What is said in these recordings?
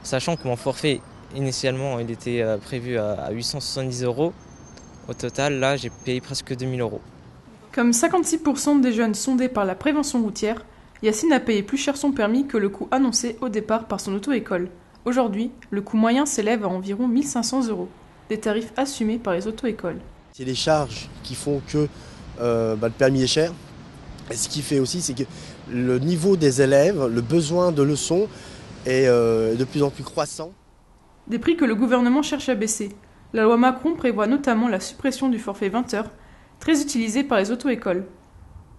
Sachant que mon forfait, initialement, il était prévu à 870 euros. Au total, là, j'ai payé presque 2000 euros. Comme 56% des jeunes sondés par la prévention routière, Yacine a payé plus cher son permis que le coût annoncé au départ par son auto-école. Aujourd'hui, le coût moyen s'élève à environ 1500 euros, des tarifs assumés par les auto-écoles. C'est les charges qui font que le permis est cher. Et ce qui fait aussi, c'est que le niveau des élèves, le besoin de leçons est de plus en plus croissant. Des prix que le gouvernement cherche à baisser. La loi Macron prévoit notamment la suppression du forfait 20 heures, très utilisé par les auto-écoles.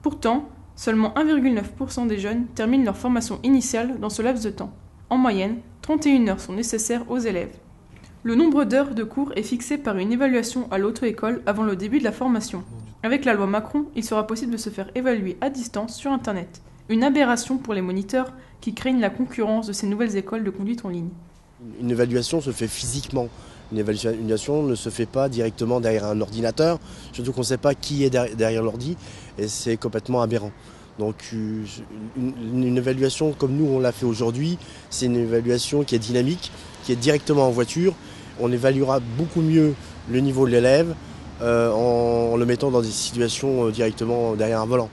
Pourtant, seulement 1,9% des jeunes terminent leur formation initiale dans ce laps de temps. En moyenne, 31 heures sont nécessaires aux élèves. Le nombre d'heures de cours est fixé par une évaluation à l'auto-école avant le début de la formation. Avec la loi Macron, il sera possible de se faire évaluer à distance sur Internet. Une aberration pour les moniteurs qui craignent la concurrence de ces nouvelles écoles de conduite en ligne. Une évaluation se fait physiquement. Une évaluation ne se fait pas directement derrière un ordinateur, surtout qu'on ne sait pas qui est derrière l'ordi, et c'est complètement aberrant. Donc une évaluation comme nous on l'a fait aujourd'hui, c'est une évaluation qui est dynamique, qui est directement en voiture. On évaluera beaucoup mieux le niveau de l'élève en le mettant dans des situations directement derrière un volant.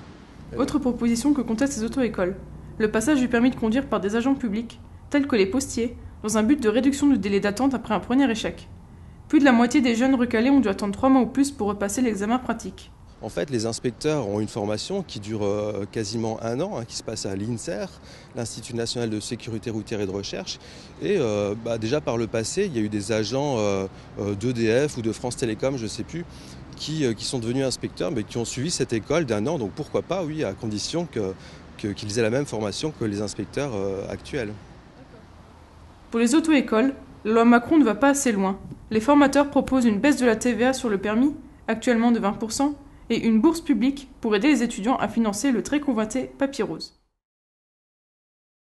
Autre proposition que contestent ces auto-écoles, le passage du permis de conduire par des agents publics, tels que les postiers, dans un but de réduction du délai d'attente après un premier échec. Plus de la moitié des jeunes recalés ont dû attendre 3 mois ou plus pour repasser l'examen pratique. En fait, les inspecteurs ont une formation qui dure quasiment un an, qui se passe à l'INSER, l'Institut national de sécurité routière et de recherche. Et déjà par le passé, il y a eu des agents d'EDF ou de France Télécom, je ne sais plus, qui sont devenus inspecteurs, mais qui ont suivi cette école d'un an. Donc pourquoi pas, oui, à condition qu'ils aient la même formation que les inspecteurs actuels. Pour les auto-écoles, la loi Macron ne va pas assez loin. Les formateurs proposent une baisse de la TVA sur le permis, actuellement de 20%, et une bourse publique pour aider les étudiants à financer le très convoité papier rose.